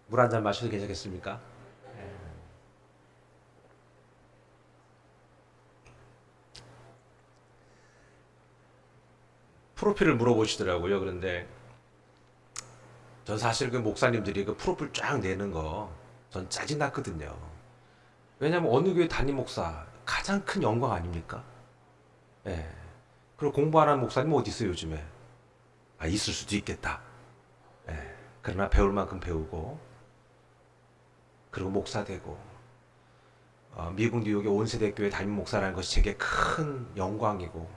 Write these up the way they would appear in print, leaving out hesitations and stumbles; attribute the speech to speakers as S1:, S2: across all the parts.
S1: 물 한 잔 마셔도 괜찮겠습니까? 프로필을 물어보시더라고요. 그런데 전 사실 그 목사님들이 그 프로필 쫙 내는 거 전 짜증 났거든요. 왜냐면 어느 교회 담임 목사 가장 큰 영광 아닙니까? 예. 그리고 공부하는 목사님 어디 있어요 요즘에? 아, 있을 수도 있겠다. 예. 그러나 배울 만큼 배우고 그리고 목사 되고 미국 뉴욕의 온세대 교회 담임 목사라는 것이 제게 큰 영광이고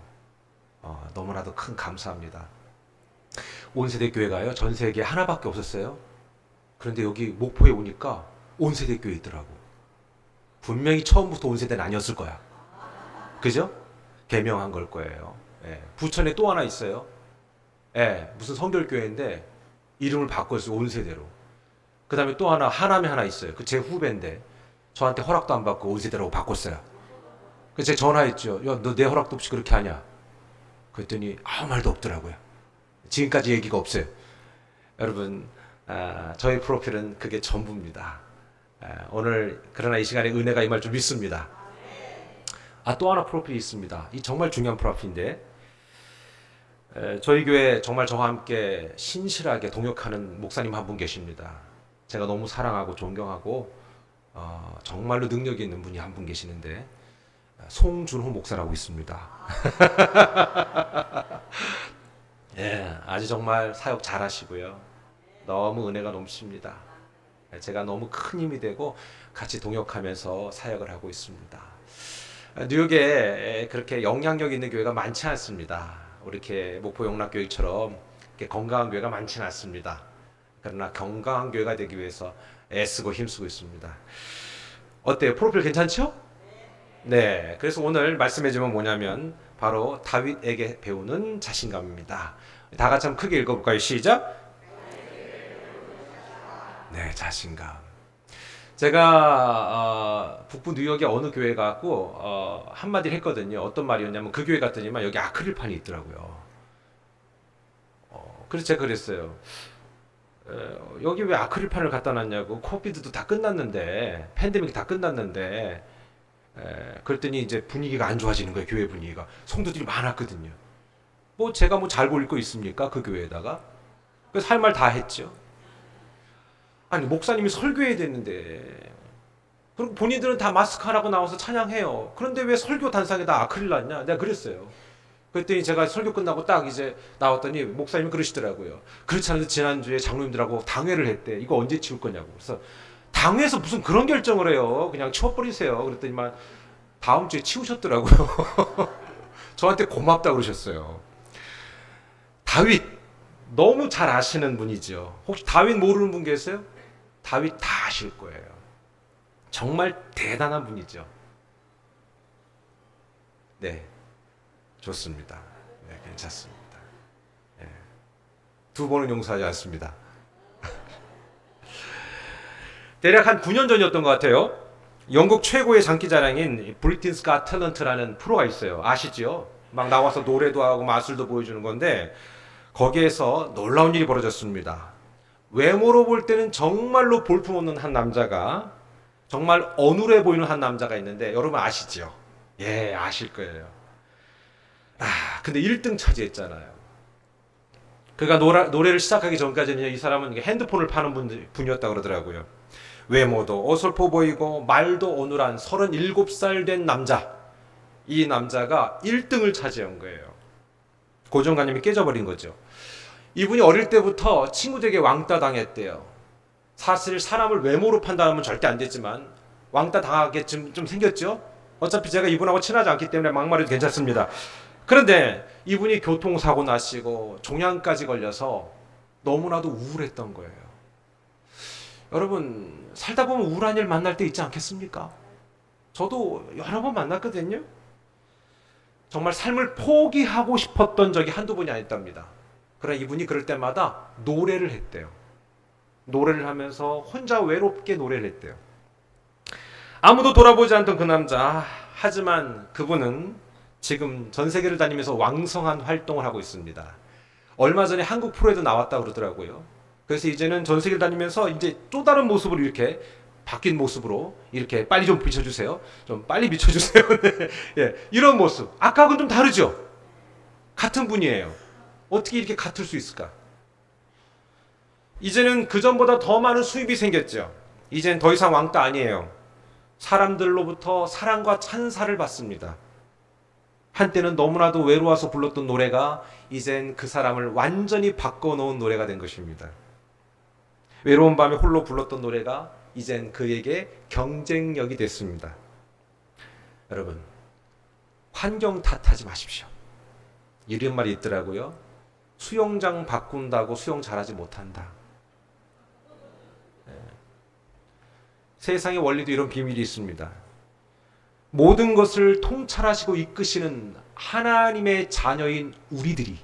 S1: 너무나도 큰 감사합니다. 온세대 교회가요 전 세계에 하나밖에 없었어요. 그런데 여기 목포에 오니까 온세대 교회 있더라고. 분명히 처음부터 온세대는 아니었을 거야. 그죠? 개명한 걸 거예요. 예. 부천에 또 하나 있어요. 예. 무슨 성결교회인데 이름을 바꿨어요. 온세대로. 그 다음에 또 하나 하남에 하나 있어요. 그 제 후배인데 저한테 허락도 안 받고 온세대라고 바꿨어요. 그래서 제가 전화했죠. 야, 너 내 허락도 없이 그렇게 하냐? 그랬더니 아무 말도 없더라고요. 지금까지 얘기가 없어요. 여러분, 저희 프로필은 그게 전부입니다. 오늘 그러나 이 시간에 은혜가 임할 줄 믿습니다. 또 하나 프로필이 있습니다. 이 정말 중요한 프로필인데 저희 교회 정말 저와 함께 신실하게 동역하는 목사님 한 분 계십니다. 제가 너무 사랑하고 존경하고 정말로 능력이 있는 분이 한 분 계시는데 송준호 목사라고 있습니다. 예, 아주 정말 사역 잘하시고요. 너무 은혜가 넘칩니다. 제가 너무 큰 힘이 되고 같이 동역하면서 사역을 하고 있습니다. 뉴욕에 그렇게 영향력 있는 교회가 많지 않습니다. 우리 이렇게 목포 영락교회처럼 이렇게 건강한 교회가 많지는 않습니다. 그러나 건강한 교회가 되기 위해서 애쓰고 힘쓰고 있습니다. 어때요? 프로필 괜찮죠? 네. 그래서 오늘 말씀해 주면 뭐냐면 바로 다윗에게 배우는 자신감입니다. 다 같이 한번 크게 읽어볼까요? 시작. 네, 자신감. 제가 북부 뉴욕의 어느 교회 가고 한마디를 했거든요. 어떤 말이었냐면 그 교회 갔더니만 여기 아크릴판이 있더라고요. 그래서 제가 그랬어요. 여기 왜 아크릴판을 갖다 놨냐고. 코비드도 다 끝났는데 팬데믹 다 끝났는데 그랬더니 이제 분위기가 안 좋아지는 거예요. 교회 분위기가. 성도들이 많았거든요. 뭐 제가 뭐 잘 보일 거 있습니까? 그 교회에다가. 그래서 할 말 다 했죠. 아니 목사님이 설교해야 되는데 그리고 본인들은 다 마스크 하라고 나와서 찬양해요. 그런데 왜 설교 단상에다 아크릴 놨냐? 내가 그랬어요. 그랬더니 제가 설교 끝나고 딱 이제 나왔더니 목사님이 그러시더라고요. 그렇지 않은데 지난주에 장로님들하고 당회를 했대. 이거 언제 치울 거냐고. 그래서 당회에서 무슨 그런 결정을 해요. 그냥 치워버리세요. 그랬더니만 다음 주에 치우셨더라고요. 저한테 고맙다 그러셨어요. 다윗 너무 잘 아시는 분이죠. 혹시 다윗 모르는 분 계세요? 다윗 다 아실 거예요. 정말 대단한 분이죠. 네, 좋습니다. 네, 괜찮습니다. 네, 두 번은 용서하지 않습니다. 대략 한 9년 전이었던 것 같아요. 영국 최고의 장기자랑인 브리틴스 가 탤런트라는 프로가 있어요. 아시죠? 막 나와서 노래도 하고 마술도 보여주는 건데 거기에서 놀라운 일이 벌어졌습니다. 외모로 볼 때는 정말로 볼품없는 한 남자가 정말 어눌해 보이는 한 남자가 있는데 여러분 아시죠? 예, 아실 거예요. 근데 1등 차지했잖아요. 그가 노래를 시작하기 전까지는 이 사람은 핸드폰을 파는 분이었다 그러더라고요. 외모도 어설퍼 보이고 말도 어눌한 37살 된 남자. 이 남자가 1등을 차지한 거예요. 고정관념이 깨져버린 거죠. 이분이 어릴 때부터 친구들에게 왕따 당했대요. 사실 사람을 외모로 판단하면 절대 안 되지만 왕따 당하게 좀 생겼죠. 어차피 제가 이분하고 친하지 않기 때문에 막말해도 괜찮습니다. 그런데 이분이 교통사고 나시고 종양까지 걸려서 너무나도 우울했던 거예요. 여러분 살다 보면 우울한 일 만날 때 있지 않겠습니까? 저도 여러 번 만났거든요. 정말 삶을 포기하고 싶었던 적이 한두 번이 아니답니다. 그러나 이분이 그럴 때마다 노래를 했대요. 노래를 하면서 혼자 외롭게 노래를 했대요. 아무도 돌아보지 않던 그 남자. 하지만 그분은 지금 전 세계를 다니면서 왕성한 활동을 하고 있습니다. 얼마 전에 한국 프로에도 나왔다 그러더라고요. 그래서 이제는 전 세계를 다니면서 이제 또 다른 모습으로 이렇게 바뀐 모습으로 이렇게 빨리 좀 비춰주세요. 좀 빨리 비춰주세요. 네. 예, 이런 모습. 아까하고는 좀 다르죠? 같은 분이에요. 어떻게 이렇게 같을 수 있을까? 이제는 그전보다 더 많은 수입이 생겼죠. 이젠 더 이상 왕따 아니에요. 사람들로부터 사랑과 찬사를 받습니다. 한때는 너무나도 외로워서 불렀던 노래가 이젠 그 사람을 완전히 바꿔놓은 노래가 된 것입니다. 외로운 밤에 홀로 불렀던 노래가 이젠 그에게 경쟁력이 됐습니다. 여러분, 환경 탓하지 마십시오. 이런 말이 있더라고요. 수영장 바꾼다고 수영 잘하지 못한다. 세상의 원리도 이런 비밀이 있습니다. 모든 것을 통찰하시고 이끄시는 하나님의 자녀인 우리들이,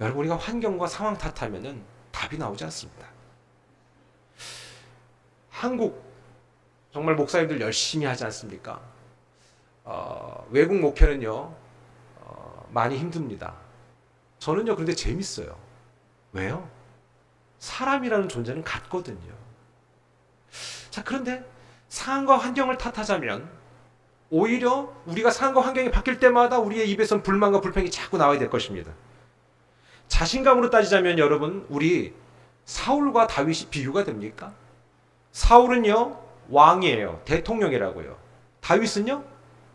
S1: 여러분, 우리가 환경과 상황 탓하면은 답이 나오지 않습니다. 한국 정말 목사님들 열심히 하지 않습니까? 외국 목회는요 많이 힘듭니다. 저는요 그런데 재밌어요. 왜요? 사람이라는 존재는 같거든요. 자, 그런데 상황과 환경을 탓하자면 오히려 우리가 상황과 환경이 바뀔 때마다 우리의 입에선 불만과 불평이 자꾸 나와야 될 것입니다. 자신감으로 따지자면 여러분, 우리 사울과 다윗이 비교가 됩니까? 사울은요 왕이에요. 대통령이라고요. 다윗은요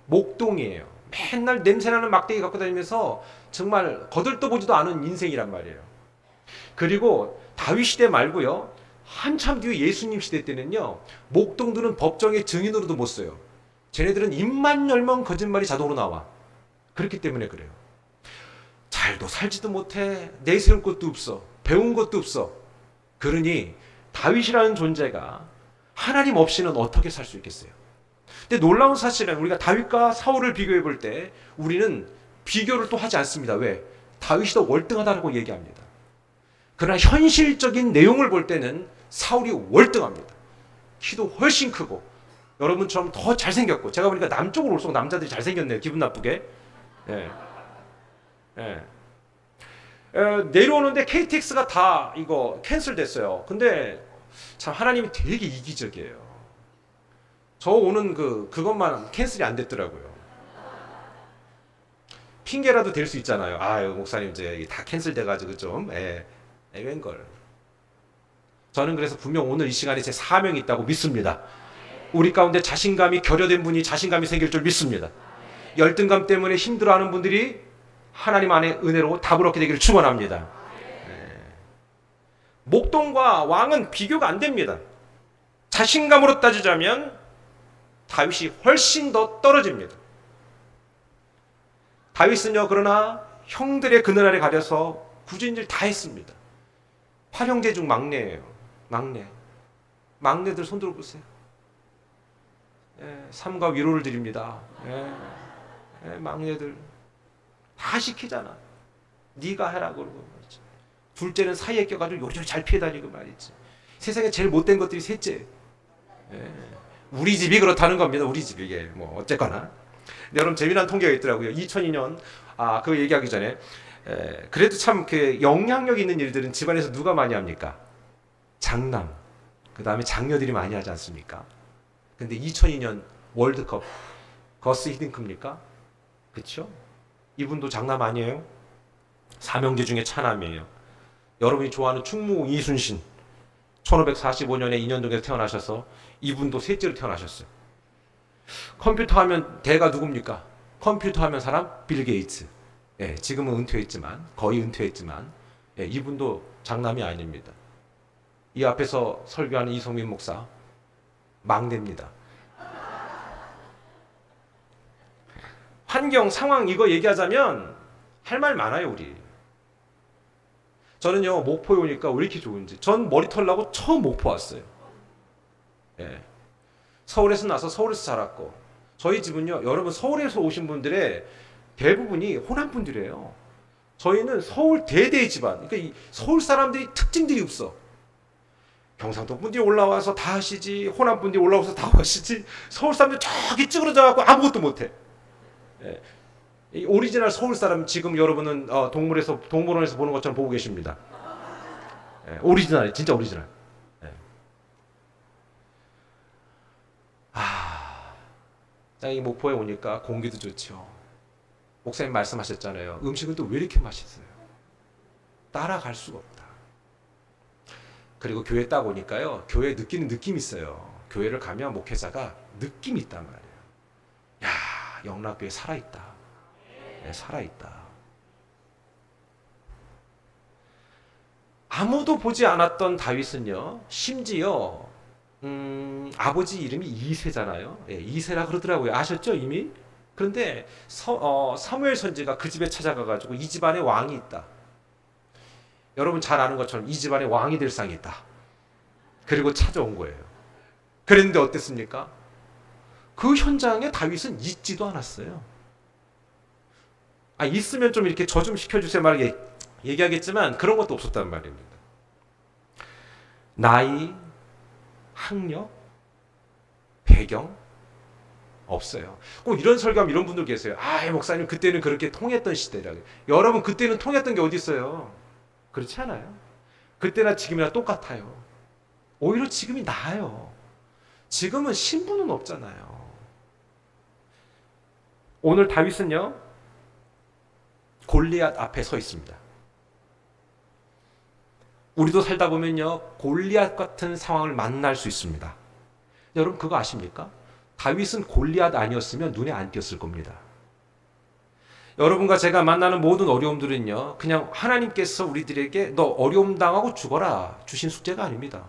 S1: 목동이에요. 맨날 냄새나는 막대기 갖고 다니면서 정말 거들떠보지도 않은 인생이란 말이에요. 그리고 다윗 시대 말고요, 한참 뒤에 예수님 시대 때는요 목동들은 법정의 증인으로도 못 써요. 쟤네들은 입만 열면 거짓말이 자동으로 나와. 그렇기 때문에 그래요. 잘도 살지도 못해. 내세울 것도 없어. 배운 것도 없어. 그러니 다윗이라는 존재가 하나님 없이는 어떻게 살 수 있겠어요? 근데 놀라운 사실은 우리가 다윗과 사울을 비교해 볼 때 우리는 비교를 또 하지 않습니다. 왜? 다윗이 더 월등하다고 얘기합니다. 그러나 현실적인 내용을 볼 때는 사울이 월등합니다. 키도 훨씬 크고 여러분처럼 더 잘생겼고, 제가 보니까 남쪽으로 올수록 남자들이 잘생겼네요. 기분 나쁘게. 예. 예. 내려오는데 KTX가 다 이거 캔슬됐어요. 근데 참 하나님이 되게 이기적이에요. 저 오는 그것만 캔슬이 안 됐더라고요. 핑계라도 될 수 있잖아요. 아유, 목사님 이제 다 캔슬돼가지고 좀 애웬걸. 저는 그래서 분명 오늘 이 시간에 제 사명이 있다고 믿습니다. 우리 가운데 자신감이 결여된 분이 자신감이 생길 줄 믿습니다. 열등감 때문에 힘들어하는 분들이 하나님 안에 은혜로 답을 얻게 되기를 축원합니다. 목동과 왕은 비교가 안 됩니다. 자신감으로 따지자면 다윗이 훨씬 더 떨어집니다. 다윗은요 그러나 형들의 그늘 아래 가려서 굳은 일 다 했습니다. 8형제 중 막내예요. 막내들 손 들어보세요. 삼가 위로를 드립니다. 막내들 다 시키잖아. 네가 해라 그러고 말이지. 둘째는 사이에 껴가지고 요리조리 잘 피해 다니고 말이지. 세상에 제일 못된 것들이 셋째. 우리 집이 그렇다는 겁니다. 우리 집이. 이게 뭐 어쨌거나. 근데 여러분 재미난 통계가 있더라고요. 2002년 그거 얘기하기 전에 그래도 참 그 영향력 있는 일들은 집안에서 누가 많이 합니까? 장남. 그 다음에 장녀들이 많이 하지 않습니까? 근데 2002년 월드컵 거스 히딩크입니까? 그렇죠? 이분도 장남 아니에요? 삼형제 중에 차남이에요. 여러분이 좋아하는 충무공 이순신 1545년에 인현동에서 태어나셔서 이분도 셋째로 태어나셨어요. 컴퓨터 하면 대가 누굽니까? 컴퓨터 하면 사람? 빌 게이츠. 지금은 은퇴했지만, 거의 은퇴했지만 이분도 장남이 아닙니다. 이 앞에서 설교하는 이성민 목사 막내입니다. 환경, 상황 이거 얘기하자면 할 말 많아요 우리. 저는요 목포에 오니까 왜 이렇게 좋은지. 전 머리털 나고 처음 목포 왔어요. 서울에서 나서 서울에서 자랐고, 저희 집은요 여러분 서울에서 오신 분들의 대부분이 호남 분들이에요. 저희는 서울 대대 집안. 그러니까 이 서울 사람들이 특징들이 없어. 경상도 분들이 올라와서 다 하시지, 호남 분들이 올라와서 다 하시지, 서울 사람들 저기 찌그러져 갖고 아무것도 못해. 이 오리지널 서울 사람 지금 여러분은 동물원에서 보는 것처럼 보고 계십니다. 예, 오리지널, 진짜 오리지널. 예. 자, 이 목포에 오니까 공기도 좋죠. 목사님 말씀하셨잖아요. 음식은 또 왜 이렇게 맛있어요? 따라갈 수가 없다. 그리고 교회 딱 오니까요, 교회 느끼는 느낌이 있어요. 교회를 가면 목회자가 느낌이 있단 말이에요. 야, 영락교회 살아있다. 네, 살아있다. 아무도 보지 않았던 다윗은요, 심지어 아버지 이름이 이새잖아요. 예, 이새라 그러더라고요. 아셨죠, 이미? 그런데 사무엘 선지가 그 집에 찾아가가지고 이 집안에 왕이 있다. 여러분 잘 아는 것처럼 이 집안에 왕이 될 상이 있다. 그리고 찾아온 거예요. 그랬는데 어땠습니까? 그 현장에 다윗은 있지도 않았어요. 있으면 좀 이렇게 저 좀 시켜주세요 말 얘기하겠지만 그런 것도 없었단 말입니다. 나이, 학력, 배경 없어요. 꼭 이런 설교하면 이런 분들 계세요. 목사님 그때는 그렇게 통했던 시대라고. 여러분 그때는 통했던 게 어디 있어요? 그렇지 않아요? 그때나 지금이나 똑같아요. 오히려 지금이 나아요. 지금은 신분은 없잖아요. 오늘 다윗은요, 골리앗 앞에 서 있습니다. 우리도 살다 보면요, 골리앗 같은 상황을 만날 수 있습니다. 여러분 그거 아십니까? 다윗은 골리앗 아니었으면 눈에 안 띄었을 겁니다. 여러분과 제가 만나는 모든 어려움들은요, 그냥 하나님께서 우리들에게 너 어려움 당하고 죽어라 주신 숙제가 아닙니다.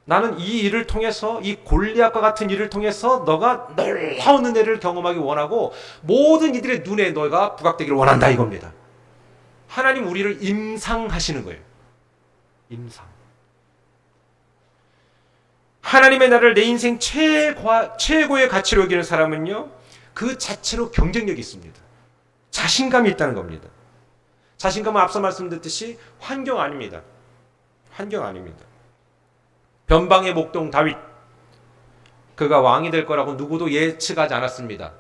S1: 나는 이 일을 통해서, 이 골리앗과 같은 일을 통해서 너가 놀라운 은혜를 경험하기 원하고 모든 이들의 눈에 너가 부각되기를 원한다 이겁니다. 하나님 우리를 임상하시는 거예요. 임상. 하나님의 나라를 내 인생 최고의 가치로 여기는 사람은요, 그 자체로 경쟁력이 있습니다. 자신감이 있다는 겁니다. 자신감은 앞서 말씀드렸듯이 환경 아닙니다. 환경 아닙니다. 변방의 목동 다윗, 그가 왕이 될 거라고 누구도 예측하지 않았습니다.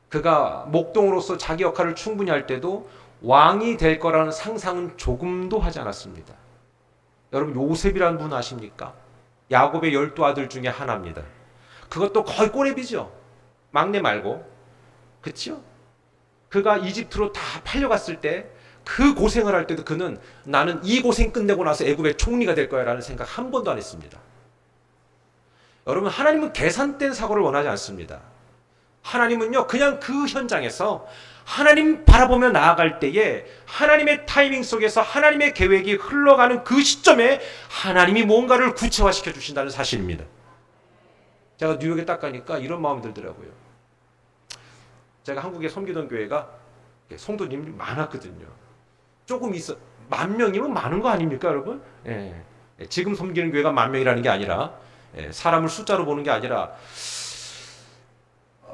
S1: 그가 목동으로서 자기 역할을 충분히 할 때도 왕이 될 거라는 상상은 조금도 하지 않았습니다. 여러분 요셉이라는 분 아십니까? 야곱의 12아들 중에 하나입니다. 그것도 거의 꼬레비죠. 막내 말고. 그렇죠? 그가 이집트로 다 팔려갔을 때 그 고생을 할 때도 그는 나는 이 고생 끝내고 나서 애굽의 총리가 될 거야 라는 생각 한 번도 안 했습니다. 여러분 하나님은 계산된 사고를 원하지 않습니다. 하나님은요 그냥 그 현장에서 하나님 바라보며 나아갈 때에 하나님의 타이밍 속에서 하나님의 계획이 흘러가는 그 시점에 하나님이 뭔가를 구체화시켜 주신다는 사실입니다. 제가 뉴욕에 딱 가니까 이런 마음이 들더라고요. 제가 한국에 섬기던 교회가 성도님이 많았거든요. 조금 있어 10,000명이면 많은 거 아닙니까 여러분? 예. 지금 섬기는 교회가 10,000명이라는 게 아니라 사람을 숫자로 보는 게 아니라,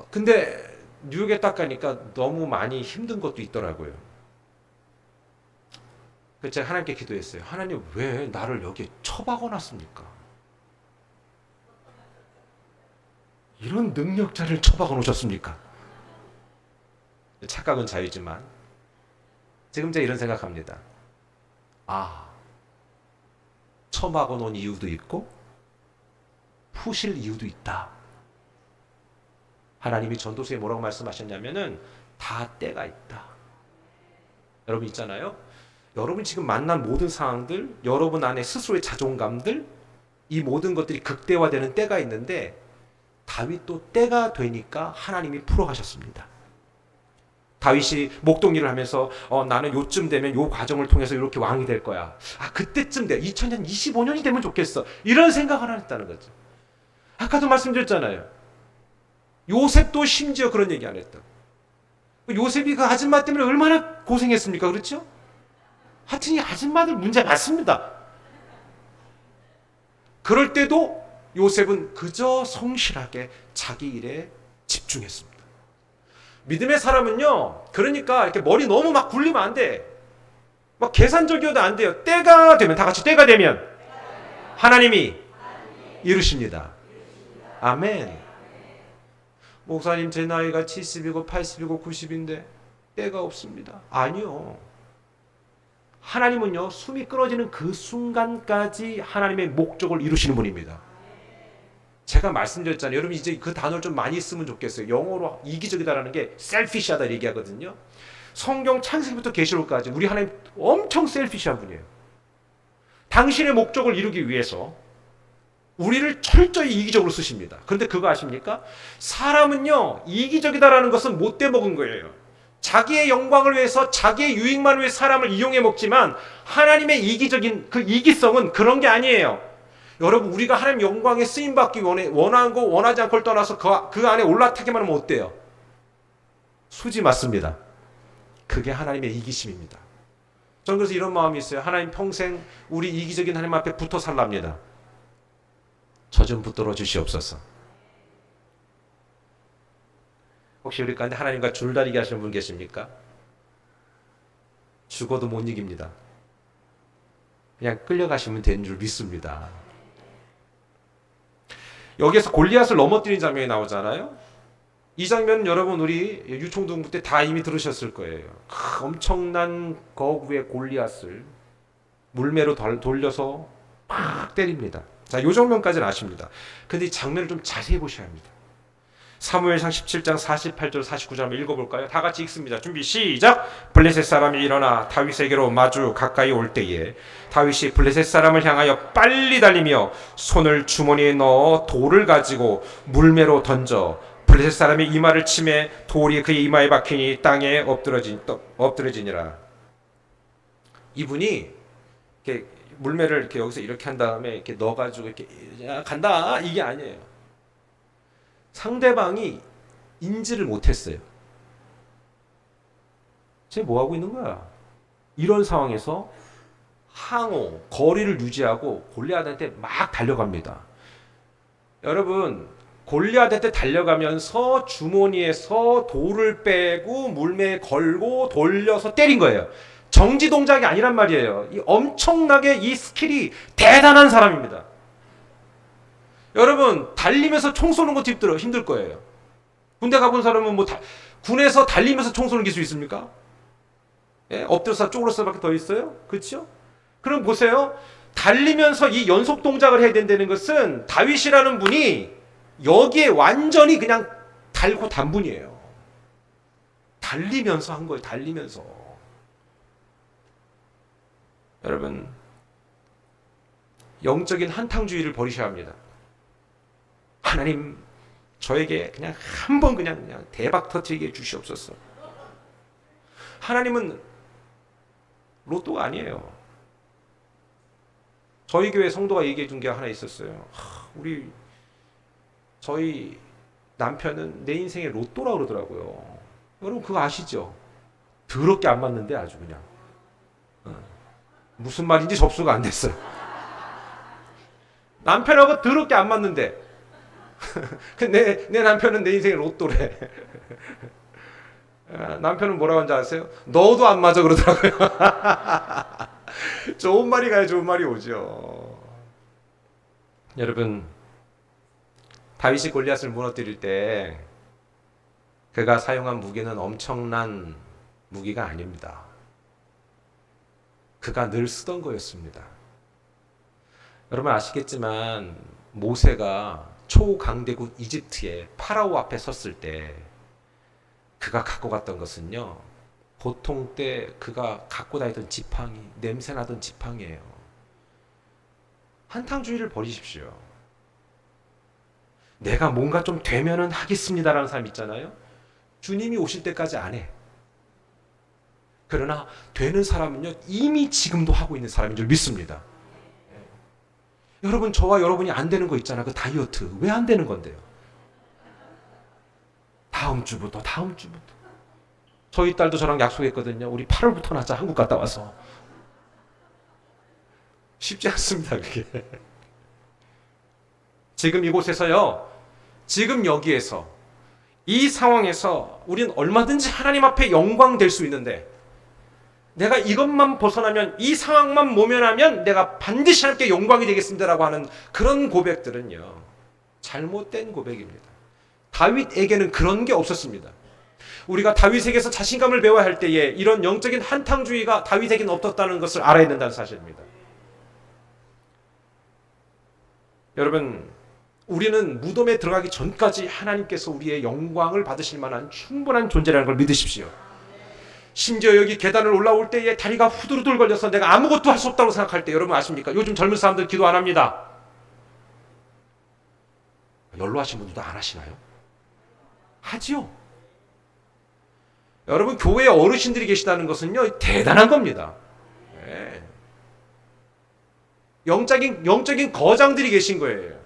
S1: 근데 뉴욕에 딱 가니까 너무 많이 힘든 것도 있더라고요. 그래서 제가 하나님께 기도했어요. 하나님 왜 나를 여기에 처박아 놨습니까? 이런 능력자를 처박아 놓으셨습니까? 착각은 자유지만 지금 제가 이런 생각합니다. 처박아 놓은 이유도 있고 푸실 이유도 있다. 하나님이 전도서에 뭐라고 말씀하셨냐면은 다 때가 있다. 여러분 있잖아요. 여러분 지금 만난 모든 상황들, 여러분 안에 스스로의 자존감들, 이 모든 것들이 극대화되는 때가 있는데 다윗도 때가 되니까 하나님이 풀어가셨습니다. 다윗이 목동일을 하면서 나는 요쯤 되면 요 과정을 통해서 이렇게 왕이 될 거야. 그때쯤 돼. 2000년, 25년이 되면 좋겠어. 이런 생각을 안 했다는 거죠. 아까도 말씀드렸잖아요. 요셉도 심지어 그런 얘기 안 했다. 요셉이 그 아줌마 때문에 얼마나 고생했습니까? 그렇죠? 하여튼 이 아줌마들 문제 많습니다. 그럴 때도 요셉은 그저 성실하게 자기 일에 집중했습니다. 믿음의 사람은요, 그러니까 이렇게 머리 너무 막 굴리면 안 돼. 막 계산적이어도 안 돼요. 때가 되면, 다 같이 때가 되면 하나님이 이루십니다. 아멘. 목사님 제 나이가 70이고 80이고 90인데 때가 없습니다. 아니요. 하나님은요, 숨이 끊어지는 그 순간까지 하나님의 목적을 이루시는 분입니다. 제가 말씀드렸잖아요. 여러분 이제 그 단어를 좀 많이 쓰면 좋겠어요. 영어로 이기적이다라는 게 selfish하다 얘기하거든요. 성경 창세기부터 계시록까지 우리 하나님 엄청 셀피시한 분이에요. 당신의 목적을 이루기 위해서 우리를 철저히 이기적으로 쓰십니다. 그런데 그거 아십니까? 사람은요, 이기적이다라는 것은 못돼 먹은 거예요. 자기의 영광을 위해서, 자기의 유익만을 위해 사람을 이용해 먹지만 하나님의 이기적인 그 이기성은 그런 게 아니에요. 여러분, 우리가 하나님 영광에 쓰임받기 원하는 거 원하지 않고를 떠나서 그 안에 올라타기만 하면 어때요? 수지 맞습니다. 그게 하나님의 이기심입니다. 저는 그래서 이런 마음이 있어요. 하나님 평생 우리 이기적인 하나님 앞에 붙어 살랍니다. 저 좀 붙들어 주시옵소서. 혹시 우리 가운데 하나님과 줄다리기 하시는 분 계십니까? 죽어도 못 이깁니다. 그냥 끌려가시면 되는 줄 믿습니다. 여기에서 골리앗을 넘어뜨린 장면이 나오잖아요. 이 장면은 여러분 우리 유총동부 때 다 이미 들으셨을 거예요. 엄청난 거구의 골리앗을 물매로 돌려서 막 때립니다. 자, 요 장면까지는 아십니다. 근데 이 장면을 좀 자세히 보셔야 합니다. 사무엘상 17장 48절 49절 한번 읽어볼까요? 다 같이 읽습니다. 준비 시작! 블레셋 사람이 일어나 다윗에게로 마주 가까이 올 때에 다윗이 블레셋 사람을 향하여 빨리 달리며 손을 주머니에 넣어 돌을 가지고 물매로 던져 블레셋 사람이 이마를 치매 돌이 그의 이마에 박히니 땅에 엎드러지니라. 이분이 이렇게 물매를 이렇게 여기서 이렇게 한 다음에 이렇게 넣어가지고 이렇게 간다 이게 아니에요. 상대방이 인지를 못했어요. 쟤 뭐 하고 있는 거야? 이런 상황에서 항호 거리를 유지하고 골리앗한테 막 달려갑니다. 여러분, 골리앗한테 달려가면서 주머니에서 돌을 빼고 물매에 걸고 돌려서 때린 거예요. 정지 동작이 아니란 말이에요. 이 엄청나게 이 스킬이 대단한 사람입니다. 여러분, 달리면서 총 쏘는 것도 힘들 거예요. 군대 가본 사람은 군에서 달리면서 총 쏘는 기술 있습니까? 예? 엎드려서 쪼그려서밖에 더 있어요? 그렇죠? 그럼 보세요. 달리면서 이 연속 동작을 해야 된다는 것은 다윗이라는 분이 여기에 완전히 그냥 달고 단 분이에요. 달리면서 한 거예요. 달리면서. 여러분, 영적인 한탕주의를 버리셔야 합니다. 하나님, 저에게 그냥 한번 그냥 대박 터뜨리게 해주시옵소서. 하나님은 로또가 아니에요. 저희 교회 성도가 얘기해 준 게 하나 있었어요. 저희 남편은 내 인생의 로또라고 그러더라고요. 여러분 그거 아시죠? 더럽게 안 맞는데 아주 그냥. 무슨 말인지 접수가 안 됐어요. 남편하고 더럽게 안 맞는데 내 남편은 내 인생의 로또래. 남편은 뭐라고 하는지 아세요? 너도 안 맞아 그러더라고요. 좋은 말이 가야 좋은 말이 오죠. 여러분, 다윗이 골리앗을 무너뜨릴 때 그가 사용한 무기는 엄청난 무기가 아닙니다. 그가 늘 쓰던 거였습니다. 여러분 아시겠지만 모세가 초강대국 이집트의 파라오 앞에 섰을 때 그가 갖고 갔던 것은요, 보통 때 그가 갖고 다니던 지팡이, 냄새나던 지팡이에요. 한탕주의를 버리십시오. 내가 뭔가 좀 되면은 하겠습니다라는 사람 있잖아요. 주님이 오실 때까지 안 해. 그러나 되는 사람은요, 이미 지금도 하고 있는 사람인 줄 믿습니다. 여러분, 저와 여러분이 안 되는 거 있잖아. 그 다이어트. 왜 안 되는 건데요? 다음 주부터. 저희 딸도 저랑 약속했거든요. 우리 8월부터 하자. 한국 갔다 와서. 쉽지 않습니다, 그게. 지금 이곳에서요, 지금 여기에서, 이 상황에서 우리는 얼마든지 하나님 앞에 영광 될 수 있는데, 내가 이것만 벗어나면, 이 상황만 모면하면 내가 반드시 하나님께 영광이 되겠습니다라고 하는 그런 고백들은요, 잘못된 고백입니다. 다윗에게는 그런 게 없었습니다. 우리가 다윗에게서 자신감을 배워야 할 때에 이런 영적인 한탕주의가 다윗에게는 없었다는 것을 알아야 된다는 사실입니다. 여러분, 우리는 무덤에 들어가기 전까지 하나님께서 우리의 영광을 받으실 만한 충분한 존재라는 걸 믿으십시오. 심지어 여기 계단을 올라올 때에 다리가 후두루들 걸려서 내가 아무것도 할 수 없다고 생각할 때 여러분 아십니까? 요즘 젊은 사람들 기도 안 합니다. 연로하신 분들도 안 하시나요? 하지요. 여러분, 교회에 어르신들이 계시다는 것은요, 대단한 겁니다. 네. 영적인 거장들이 계신 거예요.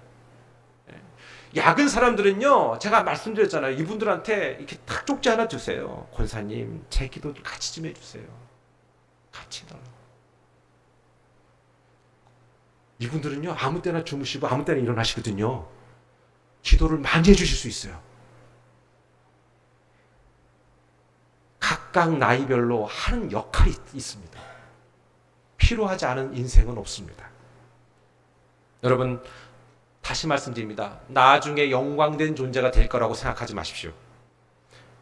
S1: 약은 사람들은요, 제가 말씀드렸잖아요. 이분들한테 이렇게 탁 쪽지 하나 주세요. 권사님, 제 기도 같이 좀 해주세요. 같이 더. 이분들은요, 아무 때나 주무시고 아무 때나 일어나시거든요. 기도를 많이 해주실 수 있어요. 각각 나이별로 하는 역할이 있습니다. 필요하지 않은 인생은 없습니다. 여러분, 다시 말씀드립니다. 나중에 영광된 존재가 될 거라고 생각하지 마십시오.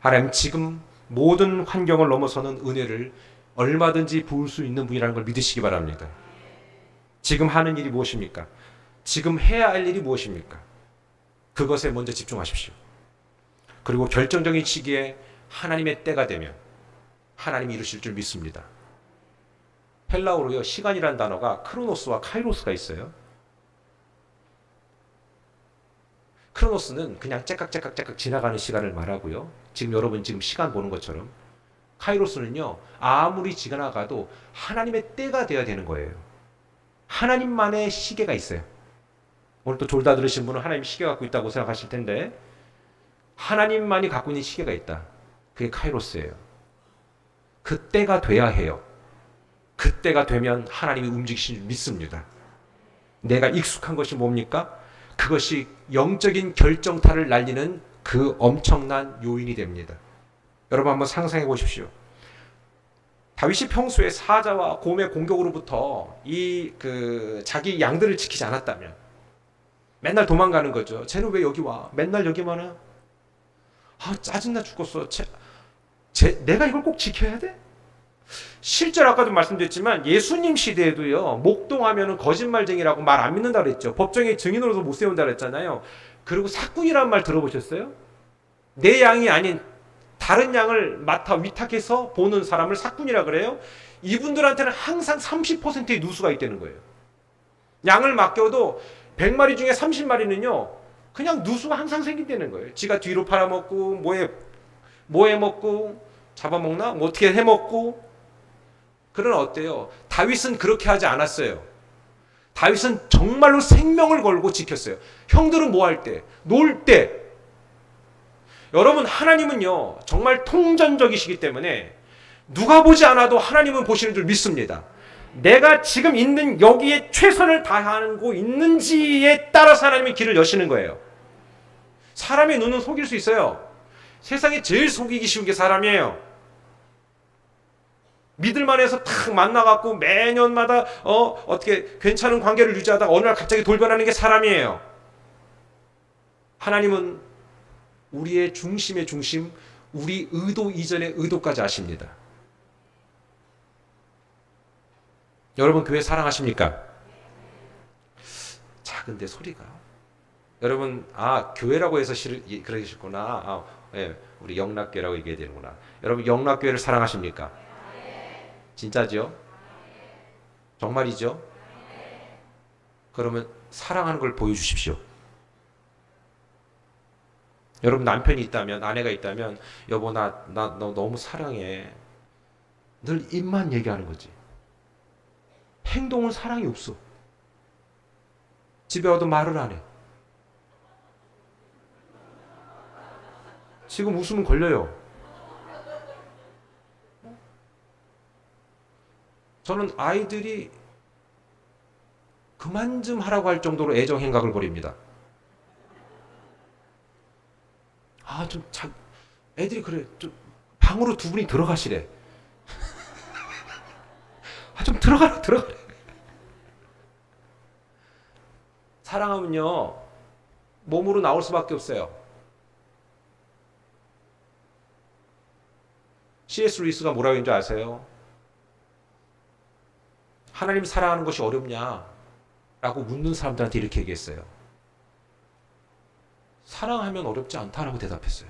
S1: 하나님 지금 모든 환경을 넘어서는 은혜를 얼마든지 부을 수 있는 분이라는 걸 믿으시기 바랍니다. 지금 하는 일이 무엇입니까? 지금 해야 할 일이 무엇입니까? 그것에 먼저 집중하십시오. 그리고 결정적인 시기에 하나님의 때가 되면 하나님이 이루실 줄 믿습니다. 헬라어로요, 시간이라는 단어가 크로노스와 카이로스가 있어요. 크로노스는 그냥 째깍째깍째깍 지나가는 시간을 말하고요. 지금 여러분 지금 시간 보는 것처럼 카이로스는요, 아무리 지나가도 하나님의 때가 되어야 되는 거예요. 하나님만의 시계가 있어요. 오늘 또 졸다 들으신 분은 하나님 시계 갖고 있다고 생각하실 텐데 하나님만이 갖고 있는 시계가 있다. 그게 카이로스예요. 그때가 돼야 해요. 그때가 되면 하나님이 움직이실 줄 믿습니다. 내가 익숙한 것이 뭡니까? 그것이 영적인 결정타를 날리는 그 엄청난 요인이 됩니다. 여러분 한번 상상해 보십시오. 다윗이 평소에 사자와 곰의 공격으로부터 자기 양들을 지키지 않았다면 맨날 도망가는 거죠. 쟤는 왜 여기 와? 맨날 여기만 와? 아, 짜증나 죽겠어. 내가 이걸 꼭 지켜야 돼? 실제로 아까도 말씀드렸지만 예수님 시대에도요, 목동하면은 거짓말쟁이라고 말 안 믿는다 그랬죠. 법정에 증인으로도 못 세운다 그랬잖아요. 그리고 사꾼이라는 말 들어보셨어요? 내 양이 아닌 다른 양을 맡아 위탁해서 보는 사람을 사꾼이라 그래요. 이분들한테는 항상 30%의 누수가 있다는 거예요. 양을 맡겨도 100마리 중에 30마리는요 그냥 누수가 항상 생긴다는 거예요. 지가 뒤로 팔아먹고 뭐해 먹고 잡아먹나? 뭐 어떻게 해먹고. 그러나 어때요? 다윗은 그렇게 하지 않았어요. 다윗은 정말로 생명을 걸고 지켰어요. 형들은 뭐 할 때? 놀 때. 여러분, 하나님은요 정말 통전적이시기 때문에 누가 보지 않아도 하나님은 보시는 줄 믿습니다. 내가 지금 있는 여기에 최선을 다하고 있는지에 따라서 하나님이 길을 여시는 거예요. 사람의 눈은 속일 수 있어요. 세상에 제일 속이기 쉬운 게 사람이에요. 믿을만 해서 탁 만나갖고 매년마다 어떻게 괜찮은 관계를 유지하다가 어느 날 갑자기 돌변하는 게 사람이에요. 하나님은 우리의 중심의 중심, 우리 의도 이전의 의도까지 아십니다. 여러분 교회 사랑하십니까? 작은데 소리가. 여러분 교회라고 해서 그러시구나. 예, 우리 영락교회라고 얘기해야 되는구나. 여러분 영락교회를 사랑하십니까? 진짜죠? 정말이죠? 그러면 사랑하는 걸 보여주십시오. 여러분 남편이 있다면, 아내가 있다면, 여보 너 너무 사랑해. 늘 입만 얘기하는 거지. 행동은 사랑이 없어. 집에 와도 말을 안 해. 지금 웃으면 걸려요. 저는 아이들이 그만 좀 하라고 할 정도로 애정 행각을 벌입니다. 애들이 그래. 좀 방으로 두 분이 들어가시래. 좀 들어가라. 사랑하면요 몸으로 나올 수밖에 없어요. C.S. 루이스가 뭐라고 했는지 아세요? 하나님 사랑하는 것이 어렵냐? 라고 묻는 사람들한테 이렇게 얘기했어요. 사랑하면 어렵지 않다라고 대답했어요.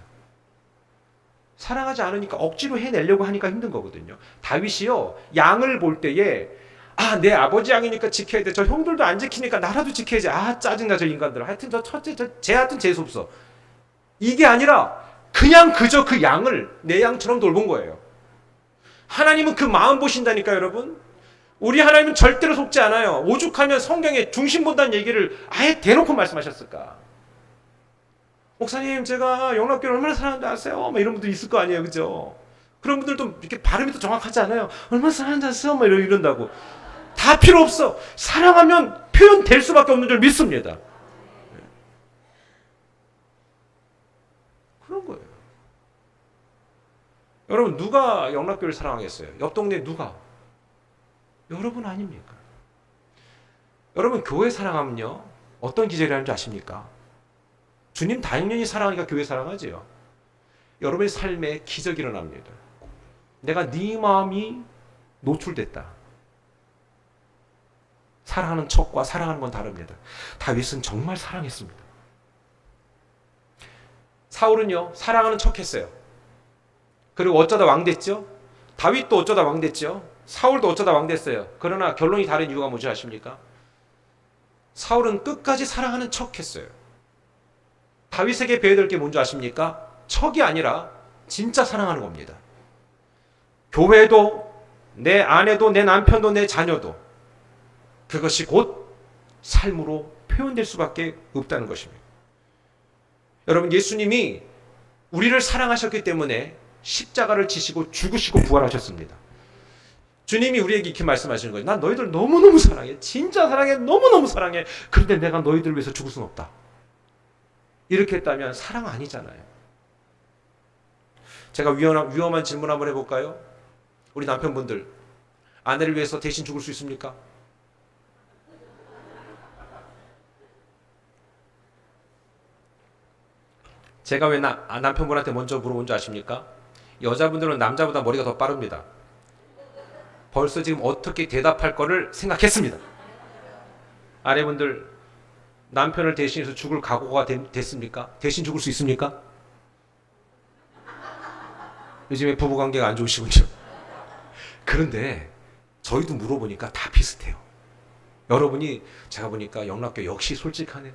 S1: 사랑하지 않으니까 억지로 해내려고 하니까 힘든 거거든요. 다윗이요, 양을 볼 때에 내 아버지 양이니까 지켜야 돼. 저 형들도 안 지키니까 나라도 지켜야지. 짜증나 저 인간들. 하여튼 저 첫째 하여튼 재수 없어. 이게 아니라 그냥 그저 그 양을 내 양처럼 돌본 거예요. 하나님은 그 마음 보신다니까 여러분. 우리 하나님은 절대로 속지 않아요. 오죽하면 성경에 중심 본다는 얘기를 아예 대놓고 말씀하셨을까. 목사님 제가 영락교를 얼마나 사랑하는지 아세요? 막 이런 분들 있을 거 아니에요, 그죠? 그런 분들도 이렇게 발음이 또 정확하지 않아요. 얼마나 사랑하는지 아세요? 막 이런다고. 다 필요 없어. 사랑하면 표현될 수밖에 없는 줄 믿습니다. 그런 거예요. 여러분 누가 영락교를 사랑하겠어요? 옆 동네 누가? 여러분 아닙니까? 여러분 교회 사랑하면요 어떤 기절이라는 줄 아십니까? 주님 당연히 사랑하니까 교회 사랑하지요. 여러분의 삶에 기적이 일어납니다. 내가 네 마음이 노출됐다. 사랑하는 척과 사랑하는 건 다릅니다. 다윗은 정말 사랑했습니다. 사울은요 사랑하는 척했어요. 그리고 어쩌다 왕 됐죠. 다윗도 어쩌다 왕 됐죠. 사울도 어쩌다 왕 됐어요. 그러나 결론이 다른 이유가 뭔지 아십니까? 사울은 끝까지 사랑하는 척했어요. 다윗에게 배워야 게 뭔지 아십니까? 척이 아니라 진짜 사랑하는 겁니다. 교회도 내 아내도 내 남편도 내 자녀도 그것이 곧 삶으로 표현될 수밖에 없다는 것입니다. 여러분 예수님이 우리를 사랑하셨기 때문에 십자가를 지시고 죽으시고 부활하셨습니다. 주님이 우리에게 이렇게 말씀하시는 거예요. 난 너희들 너무너무 사랑해. 진짜 사랑해. 너무너무 사랑해. 그런데 내가 너희들을 위해서 죽을 수는 없다. 이렇게 했다면 사랑 아니잖아요. 제가 위험한 질문 한번 해볼까요? 우리 남편분들 아내를 위해서 대신 죽을 수 있습니까? 제가 왜 남편분한테 먼저 물어본 줄 아십니까? 여자분들은 남자보다 머리가 더 빠릅니다. 벌써 지금 어떻게 대답할 거를 생각했습니다. 아내분들 남편을 대신해서 죽을 각오가 됐습니까? 대신 죽을 수 있습니까? 요즘에 부부관계가 안 좋으시군요. 그런데 저희도 물어보니까 다 비슷해요. 여러분이 제가 보니까 영락교 역시 솔직하네요.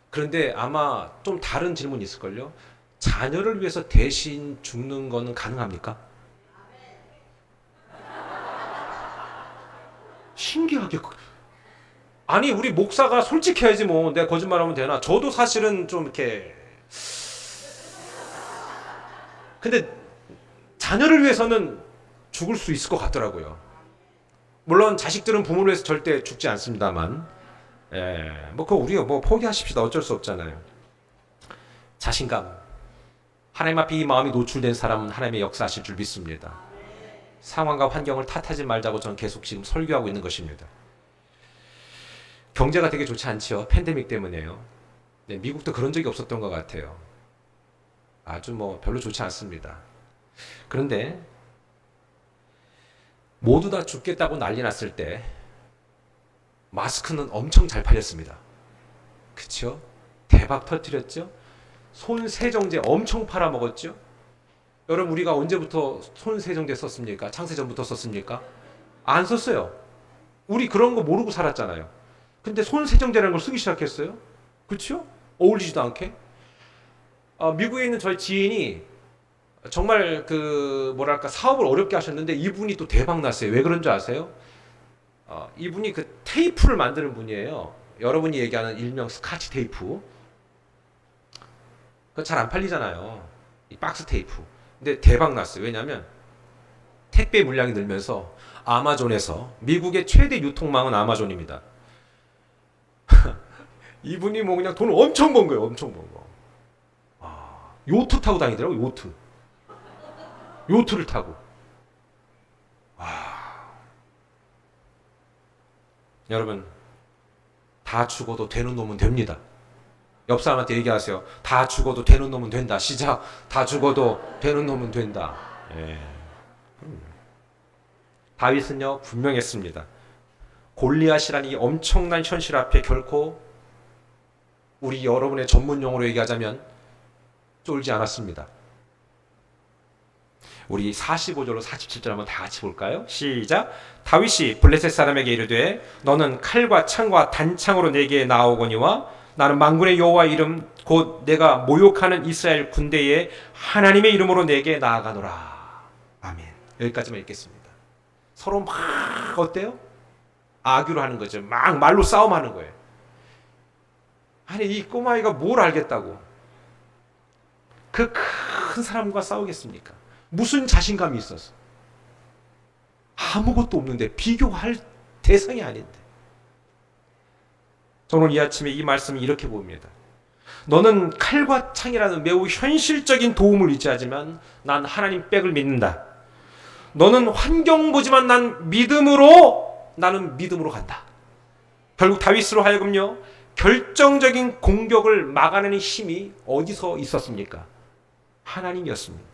S1: 그런데 아마 좀 다른 질문이 있을걸요. 자녀를 위해서 대신 죽는 거는 가능합니까? 신기하게. 아니 우리 목사가 솔직해야지 뭐 내가 거짓말하면 되나. 저도 사실은 좀 이렇게 근데 자녀를 위해서는 죽을 수 있을 것 같더라고요. 물론 자식들은 부모를 위해서 절대 죽지 않습니다만 뭐 그거 우리가 뭐 포기하십시다. 어쩔 수 없잖아요. 자신감. 하나님 앞에 이 마음이 노출된 사람은 하나님의 역사하실 줄 믿습니다. 상황과 환경을 탓하지 말자고 저는 계속 지금 설교하고 있는 것입니다. 경제가 되게 좋지 않지요. 팬데믹 때문에요. 네, 미국도 그런 적이 없었던 것 같아요. 아주 뭐 별로 좋지 않습니다. 그런데 모두 다 죽겠다고 난리 났을 때 마스크는 엄청 잘 팔렸습니다. 그쵸? 대박 터뜨렸죠? 손세정제 엄청 팔아먹었죠? 여러분 우리가 언제부터 손세정제 썼습니까? 창세전부터 썼습니까? 안 썼어요. 우리 그런 거 모르고 살았잖아요. 근데 손세정제라는 걸 쓰기 시작했어요. 그렇죠? 어울리지도 않게. 미국에 있는 저희 지인이 정말 그 뭐랄까 사업을 어렵게 하셨는데 이분이 또 대박 났어요. 왜 그런 줄 아세요? 이분이 그 테이프를 만드는 분이에요. 여러분이 얘기하는 일명 스카치 테이프. 그거 잘 안 팔리잖아요. 이 박스 테이프. 근데 대박 났어요. 왜냐하면 택배 물량이 늘면서 아마존에서 미국의 최대 유통망은 아마존입니다. 이분이 뭐 그냥 돈을 엄청 번 거예요. 엄청 번 거. 요트 타고 다니더라고요. 요트를 타고. 여러분 다 죽어도 되는 놈은 됩니다. 옆 사람한테 얘기하세요. 다 죽어도 되는 놈은 된다. 시작. 다 죽어도 되는 놈은 된다. 예. 다윗은요 분명했습니다. 골리앗이라는 이 엄청난 현실 앞에 결코 우리 여러분의 전문 용어로 얘기하자면 쫄지 않았습니다. 우리 45절로 47절 한번 다 같이 볼까요? 시작. 다윗이 블레셋 사람에게 이르되 너는 칼과 창과 단창으로 내게 나오거니와 나는 만군의 여호와의 이름 곧 내가 모욕하는 이스라엘 군대의 하나님의 이름으로 내게 나아가노라. 아멘. 여기까지만 읽겠습니다. 서로 막 어때요? 아규를 하는 거죠. 막 말로 싸움하는 거예요. 아니 이 꼬마이가 뭘 알겠다고 그 큰 사람과 싸우겠습니까? 무슨 자신감이 있어서 아무것도 없는데 비교할 대상이 아닌데. 저는 이 아침에 이 말씀을 이렇게 봅니다. 너는 칼과 창이라는 매우 현실적인 도움을 의지하지만 난 하나님 백을 믿는다. 너는 환경 보지만 나는 믿음으로 간다. 결국 다윗으로 하여금요 결정적인 공격을 막아내는 힘이 어디서 있었습니까? 하나님이었습니다.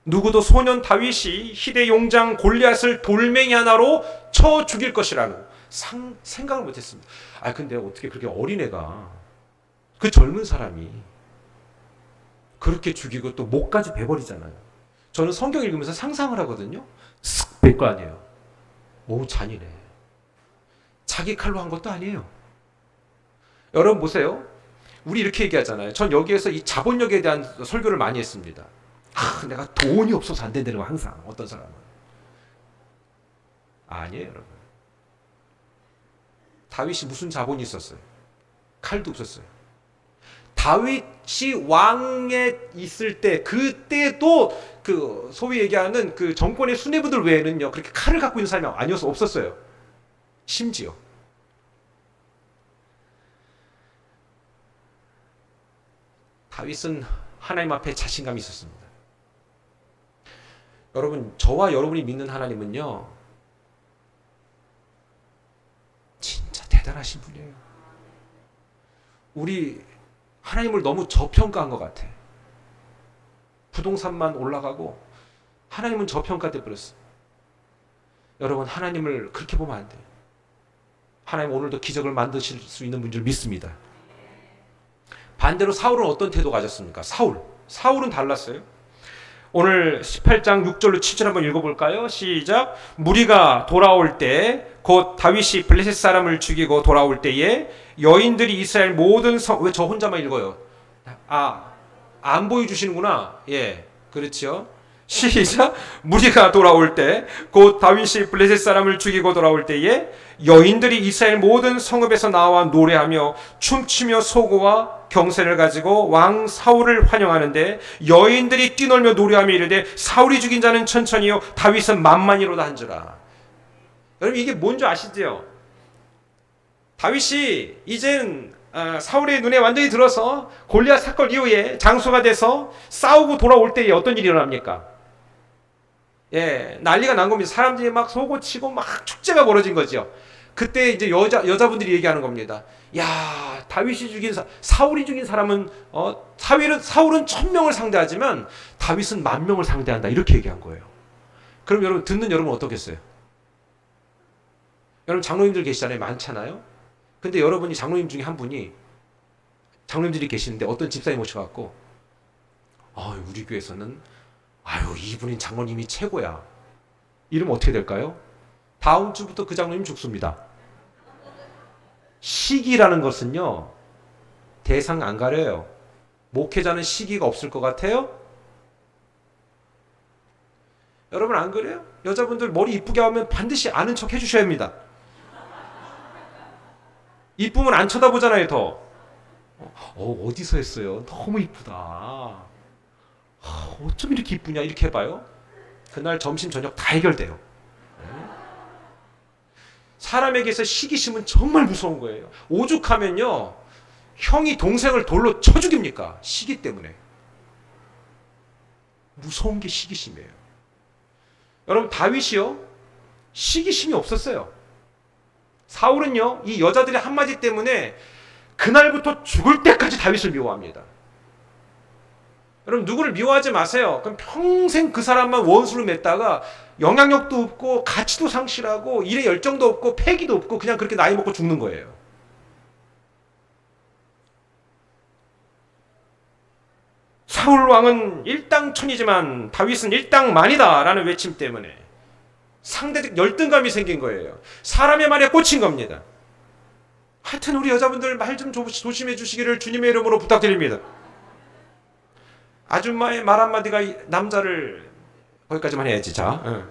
S1: 누구도 소년 다윗이 희대 용장 골리앗을 돌멩이 하나로 쳐 죽일 것이라는 생각을 못했습니다. 아 근데 어떻게 그렇게 어린애가 그 젊은 사람이 그렇게 죽이고 또 목까지 베버리잖아요. 저는 성경 읽으면서 상상을 하거든요. 쓱 뺄 거 아니에요. 오 잔인해. 자기 칼로 한 것도 아니에요. 여러분 보세요. 우리 이렇게 얘기하잖아요. 전 여기에서 이 자본력에 대한 설교를 많이 했습니다. 내가 돈이 없어서 안 된다는 거 항상 어떤 사람은. 아니에요 여러분. 다윗이 무슨 자본이 있었어요? 칼도 없었어요. 다윗이 왕에 있을 때 그때도 그 소위 얘기하는 그 정권의 수뇌부들 외에는요 그렇게 칼을 갖고 있는 사람이 아니어서 없었어요. 심지어 다윗은 하나님 앞에 자신감이 있었습니다. 여러분 저와 여러분이 믿는 하나님은요 진짜 대단하신 분이에요. 우리 하나님을 너무 저평가한 것 같아. 부동산만 올라가고 하나님은 저평가돼 버렸어. 여러분 하나님을 그렇게 보면 안 돼요. 하나님 오늘도 기적을 만드실 수 있는 분 줄 믿습니다. 반대로 사울은 어떤 태도 가졌습니까? 사울은 달랐어요. 오늘 18장 6절로 7절 한번 읽어볼까요? 시작. 무리가 돌아올 때 곧 다윗이 블레셋 사람을 죽이고 돌아올 때에 여인들이 이스라엘 모든 성, 왜 저 혼자만 읽어요? 안 보여주시는구나. 예, 그렇죠. 시작. 무리가 돌아올 때 곧 다윗이 블레셋 사람을 죽이고 돌아올 때에 여인들이 이스라엘 모든 성읍에서 나와 노래하며 춤추며 소고와 경세를 가지고 왕 사울을 환영하는데 여인들이 뛰놀며 노래하며 이르되 사울이 죽인 자는 천천히요 다윗은 만만히로다 한주라. 여러분 이게 뭔지 아시죠? 다윗이 이젠 사울의 눈에 완전히 들어서 골리앗 사건 이후에 장소가 돼서 싸우고 돌아올 때에 어떤 일이 일어납니까? 예, 난리가 난 겁니다. 사람들이 막 소고치고 막 축제가 벌어진 거죠. 그때 이제 여자분들이 얘기하는 겁니다. 야, 다윗이 죽인 사울이 죽인 사람은 사울은 1000명을 상대하지만 다윗은 10,000명을 상대한다. 이렇게 얘기한 거예요. 그럼 여러분 듣는 여러분 어떻겠어요? 여러분 장로님들 계시잖아요. 많잖아요. 근데 여러분이 장로님 중에 한 분이 장로님들이 계시는데 어떤 집사님 오셔갖고 우리 교회에서는 이분인 장로님이 최고야. 이러면 어떻게 될까요? 다음 주부터 그 장로님 죽습니다. 시기라는 것은요 대상 안 가려요. 목회자는 시기가 없을 것 같아요? 여러분 안 그래요? 여자분들 머리 이쁘게 하면 반드시 아는 척 해주셔야 합니다. 이쁘면 안 쳐다보잖아요. 더 어디서 했어요? 너무 이쁘다. 어쩜 이렇게 이쁘냐 이렇게 해봐요. 그날 점심 저녁 다 해결돼요. 사람에게서 시기심은 정말 무서운 거예요. 오죽하면요 형이 동생을 돌로 쳐 죽입니까? 시기 때문에. 무서운 게 시기심이에요. 여러분 다윗이요 시기심이 없었어요. 사울은요 이 여자들의 한마디 때문에 그날부터 죽을 때까지 다윗을 미워합니다. 여러분 누구를 미워하지 마세요. 그럼 평생 그 사람만 원수로 맺다가 영향력도 없고 가치도 상실하고 일에 열정도 없고 패기도 없고 그냥 그렇게 나이 먹고 죽는 거예요. 사울 왕은 일당천이지만 다윗은 일당만이다 라는 외침 때문에 상대적 열등감이 생긴 거예요. 사람의 말에 꽂힌 겁니다. 하여튼 우리 여자분들 말 좀 조심해 주시기를 주님의 이름으로 부탁드립니다. 아줌마의 말 한마디가 남자를 거기까지만 해야지. 자,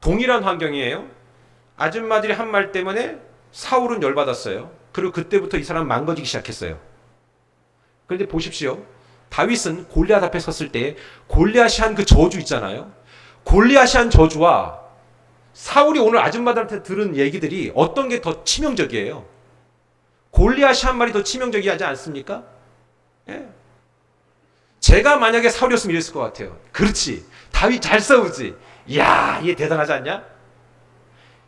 S1: 동일한 환경이에요. 아줌마들이 한 말 때문에 사울은 열받았어요. 그리고 그때부터 이 사람 망가지기 시작했어요. 그런데 보십시오. 다윗은 골리앗 앞에 섰을 때 골리앗이 한 그 저주 있잖아요. 골리앗이 한 저주와 사울이 오늘 아줌마들한테 들은 얘기들이 어떤 게 더 치명적이에요? 골리앗이 한 말이 더 치명적이하지 않습니까? 예. 제가 만약에 사울이었으면 이랬을 것 같아요. 그렇지. 다윗 잘 싸우지. 이야, 얘 대단하지 않냐?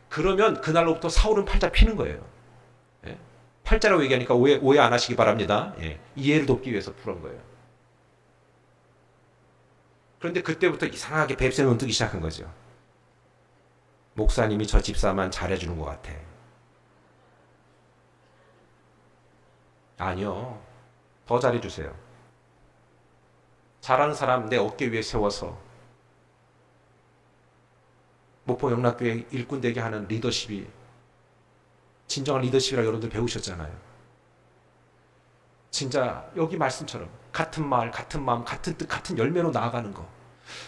S1: 그러면 그날로부터 사울은 팔자 피는 거예요. 예. 팔자라고 얘기하니까 오해 안 하시기 바랍니다. 예. 이해를 돕기 위해서 그런 거예요. 그런데 그때부터 이상하게 뱁새는 뜨기 시작한 거죠. 목사님이 저 집사만 잘해주는 것 같아. 아니요. 더 잘해주세요. 잘하는 사람 내 어깨 위에 세워서 목포 영락교회 일꾼 되게 하는 리더십이 진정한 리더십이라 여러분들 배우셨잖아요. 진짜 여기 말씀처럼 같은 말, 같은 마음, 같은 뜻, 같은 열매로 나아가는 거.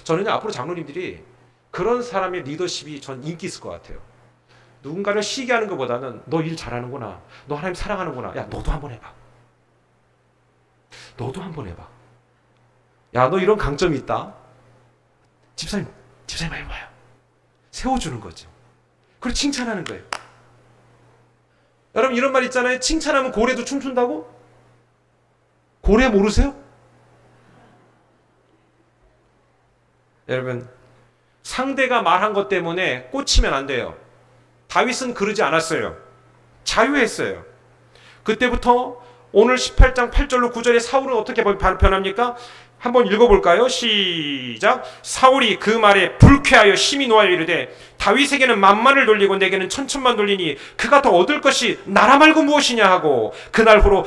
S1: 저는 앞으로 장로님들이 그런 사람의 리더십이 전 인기 있을 것 같아요. 누군가를 시기게 하는 것보다는 너 일 잘하는구나. 너 하나님 사랑하는구나. 야, 너도 한번 해봐. 너도 한번 해봐. 야, 너 이런 강점이 있다. 집사님 해봐요. 세워주는 거죠. 그리고 칭찬하는 거예요. 여러분 이런 말 있잖아요. 칭찬하면 고래도 춤춘다고? 고래 모르세요? 여러분 상대가 말한 것 때문에 꽂히면 안 돼요. 다윗은 그러지 않았어요. 자유했어요. 그때부터 오늘 18장 8절로 9절에 사울은 어떻게 변합니까? 한번 읽어볼까요? 시작. 사울이 그 말에 불쾌하여 심히 노하여 이르되 다윗에게는 만만을 돌리고 내게는 천천만 돌리니 그가 더 얻을 것이 나라 말고 무엇이냐 하고 그날 후로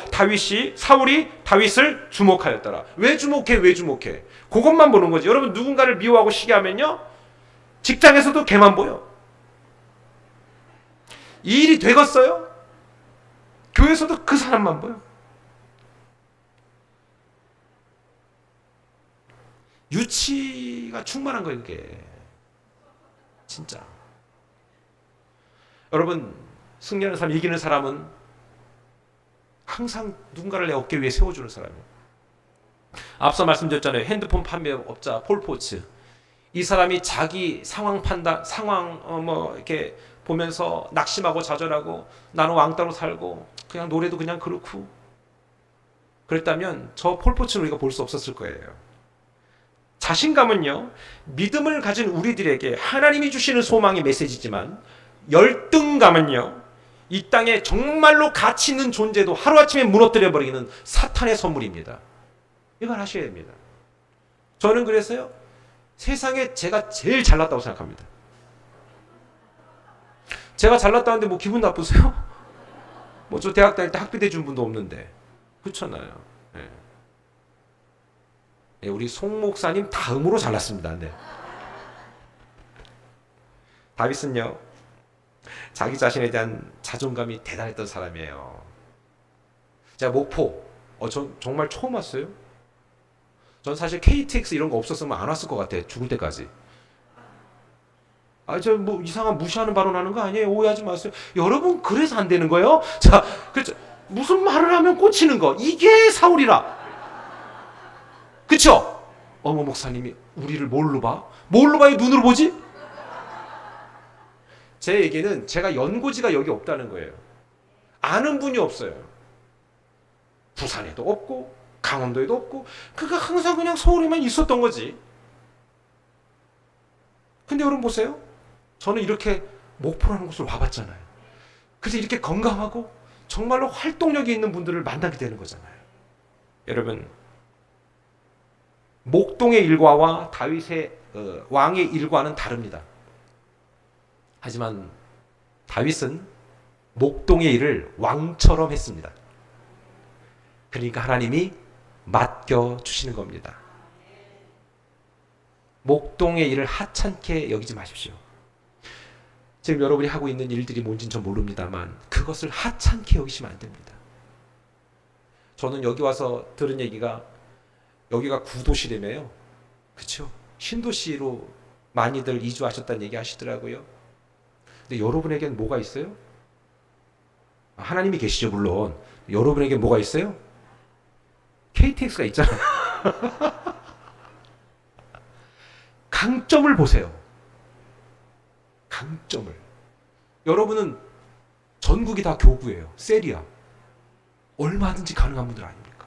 S1: 사울이 다윗을 주목하였더라. 왜 주목해? 그것만 보는 거지. 여러분 누군가를 미워하고 시기하면요 직장에서도 걔만 보여. 이 일이 되겠어요? 교회에서도 그 사람만 보여. 유치가 충만한 거예요, 그게. 진짜. 여러분, 승리하는 사람, 이기는 사람은 항상 누군가를 내 어깨 위에 세워주는 사람이에요. 앞서 말씀드렸잖아요. 핸드폰 판매업자 폴포츠. 이 사람이 자기 상황 판단, 이렇게 보면서 낙심하고 좌절하고 나는 왕따로 살고 그냥 노래도 그냥 그렇고 그랬다면 저 폴포츠는 우리가 볼 수 없었을 거예요. 자신감은요, 믿음을 가진 우리들에게 하나님이 주시는 소망의 메시지지만 열등감은요, 이 땅에 정말로 가치 있는 존재도 하루아침에 무너뜨려버리는 사탄의 선물입니다. 이걸 하셔야 됩니다. 저는 그래서요, 세상에 제가 제일 잘났다고 생각합니다. 제가 잘났다는데 뭐 기분 나쁘세요? 뭐 저 대학 다닐 때 학비대 준 분도 없는데. 그렇잖아요. 네. 네, 우리 송 목사님 다음으로 잘났습니다. 네. 다윗은요, 자기 자신에 대한 자존감이 대단했던 사람이에요. 제가 목포, 전 정말 처음 왔어요. 전 사실 KTX 이런 거 없었으면 안 왔을 것 같아. 죽을 때까지. 저 뭐 이상한 무시하는 발언하는 거 아니에요. 오해하지 마세요. 여러분 그래서 안 되는 거예요. 자, 그렇죠. 무슨 말을 하면 꽂히는 거. 이게 사울이라. 그쵸? 어머 목사님이 우리를 뭘로 봐? 뭘로 봐요? 눈으로 보지? 제 얘기는 제가 연고지가 여기 없다는 거예요. 아는 분이 없어요. 부산에도 없고 강원도에도 없고 그가 항상 그냥 서울에만 있었던 거지. 근데 여러분 보세요. 저는 이렇게 목포라는 곳을 와봤잖아요. 그래서 이렇게 건강하고 정말로 활동력이 있는 분들을 만나게 되는 거잖아요. 여러분, 목동의 일과와 다윗의 왕의 일과는 다릅니다. 하지만 다윗은 목동의 일을 왕처럼 했습니다. 그러니까 하나님이 맡겨주시는 겁니다. 목동의 일을 하찮게 여기지 마십시오. 지금 여러분이 하고 있는 일들이 뭔지는 전 모릅니다만 그것을 하찮게 여기시면 안 됩니다. 저는 여기 와서 들은 얘기가 여기가 구도시라며요. 그렇죠? 신도시로 많이들 이주하셨다는 얘기 하시더라고요. 근데 여러분에겐 뭐가 있어요? 하나님이 계시죠, 물론. 여러분에게 뭐가 있어요? KTX가 있잖아요. 강점을 보세요. 강점을. 여러분은 전국이 다 교구예요. 셀이야. 얼마든지 가능한 분들 아닙니까?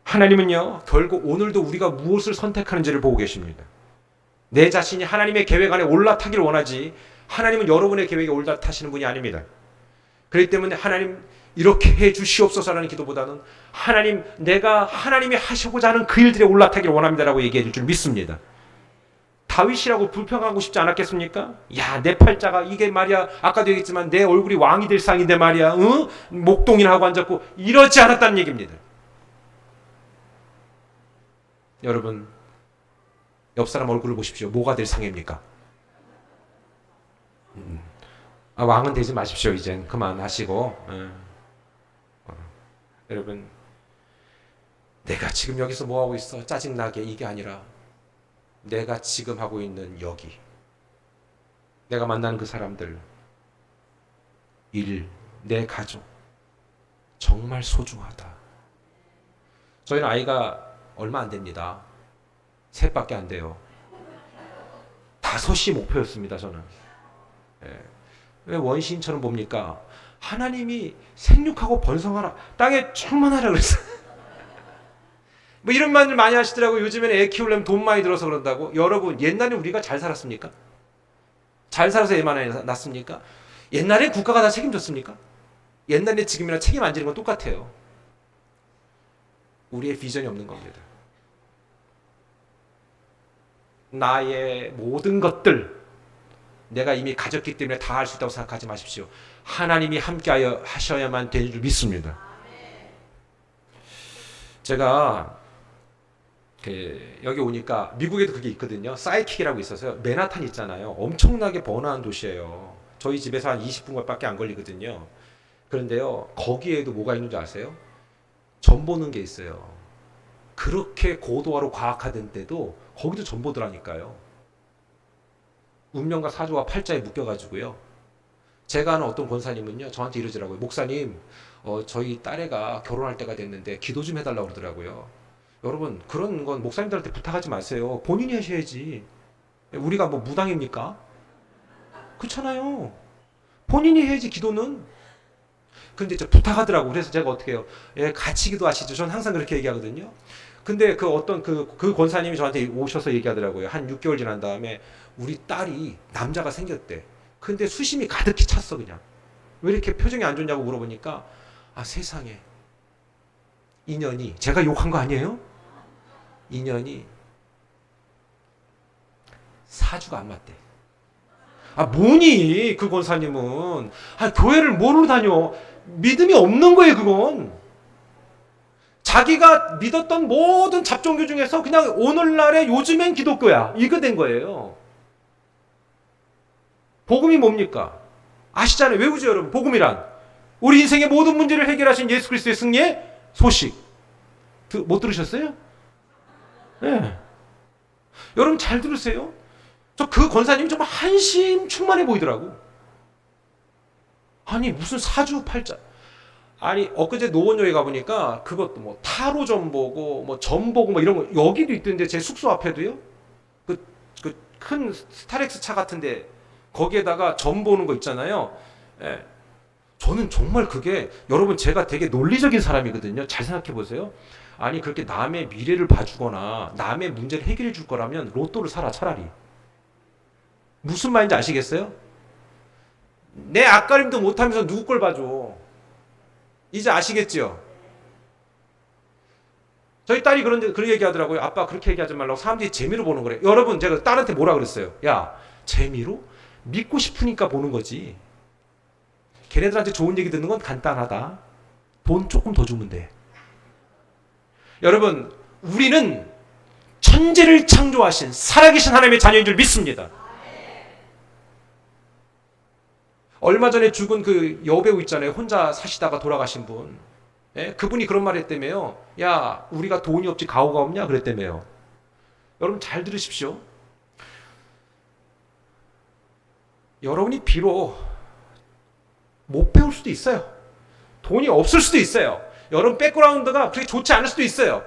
S1: 하나님은요, 결국 오늘도 우리가 무엇을 선택하는지를 보고 계십니다. 내 자신이 하나님의 계획 안에 올라타기를 원하지 하나님은 여러분의 계획에 올라타시는 분이 아닙니다. 그렇기 때문에 하나님 이렇게 해 주시옵소서라는 기도보다는 하나님 내가 하나님이 하시고자 하는 그 일들에 올라타기를 원합니다라고 얘기해 줄 줄 믿습니다. 다윗이라고 불평하고 싶지 않았겠습니까? 야, 내 팔자가 이게 말이야 아까도 얘기했지만 내 얼굴이 왕이 될 상인데 말이야 목동이나 하고 앉았고 이러지 않았다는 얘기입니다. 여러분 옆 사람 얼굴을 보십시오. 뭐가 될 상입니까? 왕은 되지 마십시오. 이젠 그만하시고 여러분 내가 지금 여기서 뭐하고 있어 짜증나게 이게 아니라 내가 지금 하고 있는 여기 내가 만나는 그 사람들 일, 내 가족 정말 소중하다. 저희는 아이가 얼마 안 됩니다. 셋밖에 안 돼요. 5이 목표였습니다. 저는 왜 원시인처럼 봅니까? 하나님이 생육하고 번성하라 땅에 충만하라 그랬어요. 뭐 이런 말을 많이 하시더라고요. 요즘에는 애 키우려면 돈 많이 들어서 그런다고. 여러분 옛날에 우리가 잘 살았습니까? 잘 살아서 애 많이 낳습니까? 옛날에 국가가 다 책임졌습니까? 옛날에 지금이랑 책임 안 지는 건 똑같아요. 우리의 비전이 없는 겁니다. 나의 모든 것들 내가 이미 가졌기 때문에 다 할 수 있다고 생각하지 마십시오. 하나님이 함께하여 하셔야만 되는 줄 믿습니다. 제가 여기 오니까 미국에도 그게 있거든요. 사이킥이라고 있어서요. 맨하탄 있잖아요. 엄청나게 번화한 도시예요. 저희 집에서 한 20분밖에 안 걸리거든요. 그런데요. 거기에도 뭐가 있는 줄 아세요? 점 보는 게 있어요. 그렇게 고도화로 과학화된 때도 거기도 점 보더라니까요. 운명과 사주와 팔자에 묶여가지고요. 제가 아는 어떤 권사님은요. 저한테 이러더라고요. 목사님 저희 딸애가 결혼할 때가 됐는데 기도 좀 해달라고 그러더라고요. 여러분 그런 건 목사님들한테 부탁하지 마세요. 본인이 하셔야지. 우리가 뭐 무당입니까? 그렇잖아요. 본인이 해야지 기도는. 근데 저 부탁하더라고. 그래서 제가 어떻게 해요? 예, 같이 기도하시죠. 저는 항상 그렇게 얘기하거든요. 근데 그 어떤 그 권사님이 저한테 오셔서 얘기하더라고요. 한 6개월 지난 다음에 우리 딸이 남자가 생겼대. 근데 수심이 가득히 찼어 그냥. 왜 이렇게 표정이 안 좋냐고 물어보니까 아 세상에 인연이 제가 욕한 거 아니에요? 인연이 사주가 안 맞대. 아 뭐니 그 권사님은 교회를 뭐로 다녀? 믿음이 없는 거예요 그건. 자기가 믿었던 모든 잡종교 중에서 그냥 오늘날의 요즘엔 기독교야 이거 된 거예요. 복음이 뭡니까? 아시잖아요. 외우죠 여러분. 복음이란 우리 인생의 모든 문제를 해결하신 예수 그리스도의 승리의 소식. 못 들으셨어요? 네. 여러분 잘 들으세요. 저 그 권사님이 정말 한심 충만해 보이더라고. 아니 무슨 사주 팔자. 아니 엊그제 노원교회 가보니까 그것도 뭐 타로 점 보고 뭐 점 보고 뭐 이런 거 여기도 있던데 제 숙소 앞에도요. 그 큰 스타렉스 차 같은데 거기에다가 점 보는 거 있잖아요. 예. 저는 정말 그게 여러분 제가 되게 논리적인 사람이거든요. 잘 생각해 보세요. 아니 그렇게 남의 미래를 봐주거나 남의 문제를 해결해 줄 거라면 로또를 사라 차라리. 무슨 말인지 아시겠어요? 내 앞가림도 못하면서 누구 걸 봐줘. 이제 아시겠죠? 저희 딸이 그런 얘기 하더라고요. 아빠 그렇게 얘기하지 말라고. 사람들이 재미로 보는 거래. 여러분, 제가 딸한테 뭐라 그랬어요? 야, 재미로? 믿고 싶으니까 보는 거지. 걔네들한테 좋은 얘기 듣는 건 간단하다. 돈 조금 더 주면 돼. 여러분, 우리는 천지를 창조하신 살아계신 하나님의 자녀인 줄 믿습니다. 얼마 전에 죽은 그 여배우 있잖아요. 혼자 사시다가 돌아가신 분. 예? 그분이 그런 말 했다며요. 야, 우리가 돈이 없지 가오가 없냐? 그랬다며요. 여러분 잘 들으십시오. 여러분이 비록 못 배울 수도 있어요. 돈이 없을 수도 있어요. 여러분 백그라운드가 그렇게 좋지 않을 수도 있어요.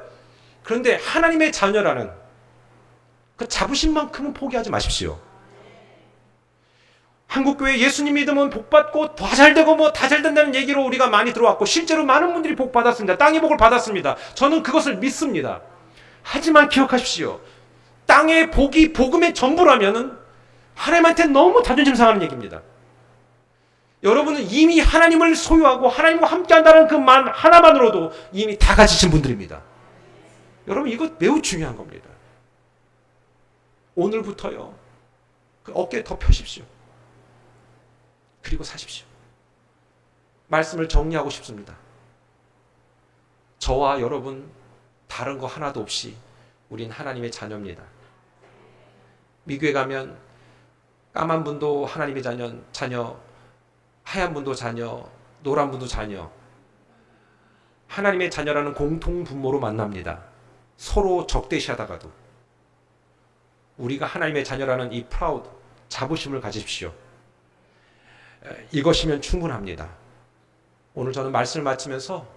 S1: 그런데 하나님의 자녀라는 그 자부심만큼은 포기하지 마십시오. 한국교회 예수님 믿으면 복받고 더 잘되고 뭐 다 잘된다는 얘기로 우리가 많이 들어왔고 실제로 많은 분들이 복받았습니다. 땅의 복을 받았습니다. 저는 그것을 믿습니다. 하지만 기억하십시오. 땅의 복이 복음의 전부라면은 하나님한테 너무 자존심 상하는 얘기입니다. 여러분은 이미 하나님을 소유하고 하나님과 함께한다는 그 말 하나만으로도 이미 다 가지신 분들입니다. 여러분 이거 매우 중요한 겁니다. 오늘부터요. 그 어깨 더 펴십시오. 그리고 사십시오. 말씀을 정리하고 싶습니다. 저와 여러분 다른 거 하나도 없이 우린 하나님의 자녀입니다. 미국에 가면 까만 분도 하나님의 자녀, 하얀 분도 자녀, 노란 분도 자녀. 하나님의 자녀라는 공통 분모로 만납니다. 서로 적대시하다가도 우리가 하나님의 자녀라는 이 프라우드, 자부심을 가지십시오. 이것이면 충분합니다. 오늘 저는 말씀을 마치면서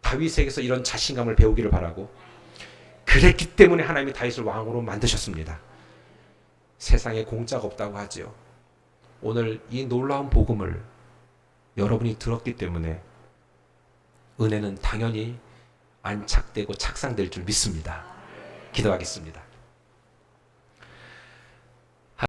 S1: 다윗에게서 이런 자신감을 배우기를 바라고, 그랬기 때문에 하나님이 다윗을 왕으로 만드셨습니다. 세상에 공짜가 없다고 하지요. 오늘 이 놀라운 복음을 여러분이 들었기 때문에 은혜는 당연히 안착되고 착상될 줄 믿습니다. 기도하겠습니다.